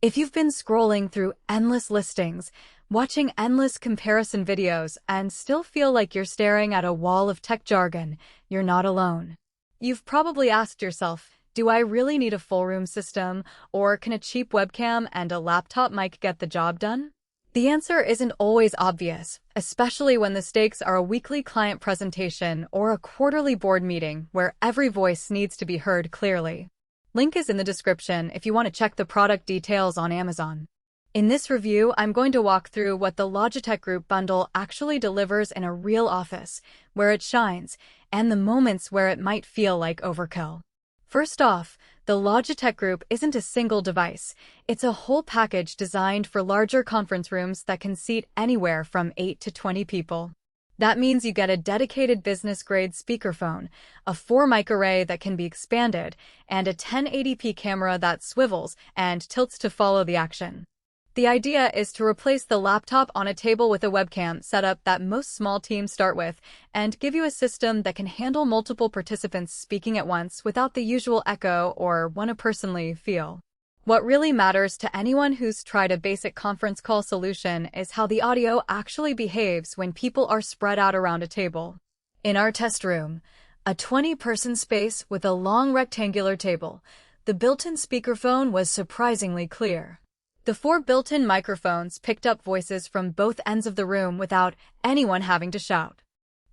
If you've been scrolling through endless listings, watching endless comparison videos, and still feel like you're staring at a wall of tech jargon, you're not alone. You've probably asked yourself, do I really need a full room system, or can a cheap webcam and a laptop mic get the job done? The answer isn't always obvious, especially when the stakes are a weekly client presentation or a quarterly board meeting where every voice needs to be heard clearly. Link is in the description if you want to check the product details on Amazon. In this review, I'm going to walk through what the Logitech Group Bundle actually delivers in a real office, where it shines, and the moments where it might feel like overkill. First off, the Logitech Group isn't a single device. It's a whole package designed for larger conference rooms that can seat anywhere from 8 to 20 people. That means you get a dedicated business-grade speakerphone, a 4-mic array that can be expanded, and a 1080p camera that swivels and tilts to follow the action. The idea is to replace the laptop on a table with a webcam setup that most small teams start with and give you a system that can handle multiple participants speaking at once without the usual echo or one-personally feel. What really matters to anyone who's tried a basic conference call solution is how the audio actually behaves when people are spread out around a table. In our test room, a 20-person space with a long rectangular table, the built-in speakerphone was surprisingly clear. The 4 built-in microphones picked up voices from both ends of the room without anyone having to shout.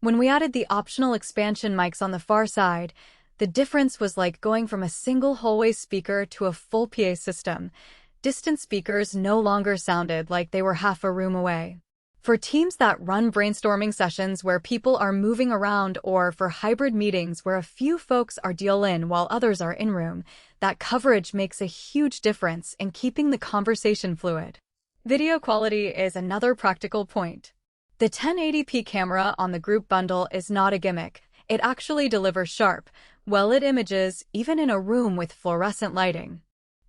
When we added the optional expansion mics on the far side, the difference was like going from a single hallway speaker to a full PA system. Distant speakers no longer sounded like they were half a room away. For teams that run brainstorming sessions where people are moving around, or for hybrid meetings where a few folks are deal in while others are in room, that coverage makes a huge difference in keeping the conversation fluid. Video quality is another practical point. The 1080p camera on the Group Bundle is not a gimmick. It actually delivers sharp, well-lit images even in a room with fluorescent lighting.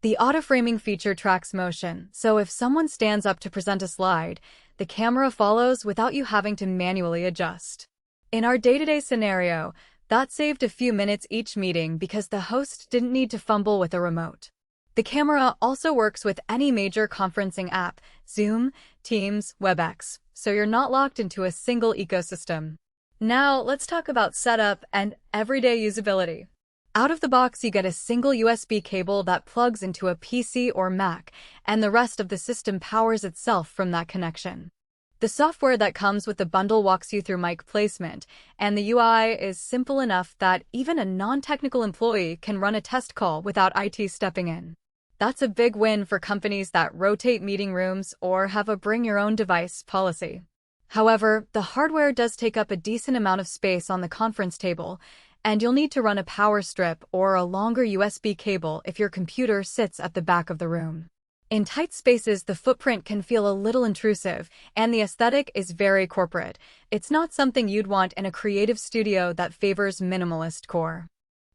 The auto-framing feature tracks motion, so if someone stands up to present a slide, the camera follows without you having to manually adjust. In our day-to-day scenario, that saved a few minutes each meeting because the host didn't need to fumble with a remote. The camera also works with any major conferencing app, Zoom, Teams, WebEx, so you're not locked into a single ecosystem. Now, let's talk about setup and everyday usability. Out of the box, you get a single USB cable that plugs into a PC or Mac, and the rest of the system powers itself from that connection. The software that comes with the bundle walks you through mic placement, and the UI is simple enough that even a non-technical employee can run a test call without IT stepping in. That's a big win for companies that rotate meeting rooms or have a bring-your-own-device policy. However, the hardware does take up a decent amount of space on the conference table, and you'll need to run a power strip or a longer USB cable if your computer sits at the back of the room. In tight spaces, the footprint can feel a little intrusive, and the aesthetic is very corporate. It's not something you'd want in a creative studio that favors minimalist core.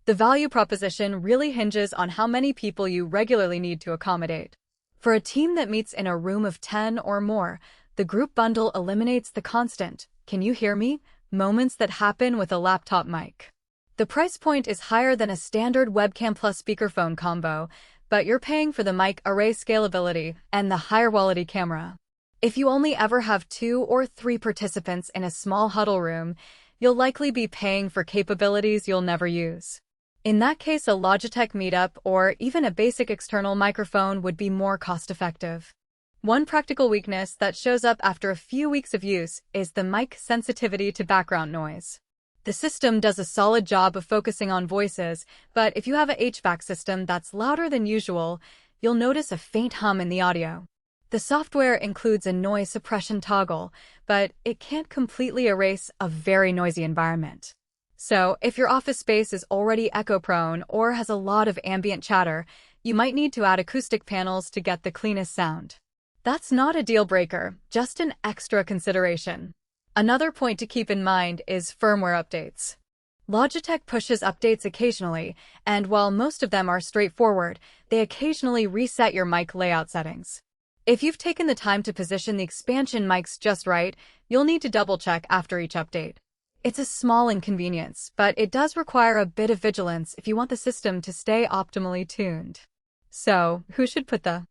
The value proposition really hinges on how many people you regularly need to accommodate. For a team that meets in a room of 10 or more, the Group Bundle eliminates the constant, "Can you hear me?" moments that happen with a laptop mic. The price point is higher than a standard webcam plus speakerphone combo, but you're paying for the mic array scalability and the higher quality camera. If you only ever have 2 or 3 participants in a small huddle room, you'll likely be paying for capabilities you'll never use. In that case, a Logitech Meetup or even a basic external microphone would be more cost-effective. One practical weakness that shows up after a few weeks of use is the mic sensitivity to background noise. The system does a solid job of focusing on voices, but if you have a HVAC system that's louder than usual, you'll notice a faint hum in the audio. The software includes a noise suppression toggle, but it can't completely erase a very noisy environment. So, if your office space is already echo-prone or has a lot of ambient chatter, you might need to add acoustic panels to get the cleanest sound. That's not a deal breaker, just an extra consideration. Another point to keep in mind is firmware updates. Logitech pushes updates occasionally, and while most of them are straightforward, they occasionally reset your mic layout settings. If you've taken the time to position the expansion mics just right, you'll need to double-check after each update. It's a small inconvenience, but it does require a bit of vigilance if you want the system to stay optimally tuned. So, who should put the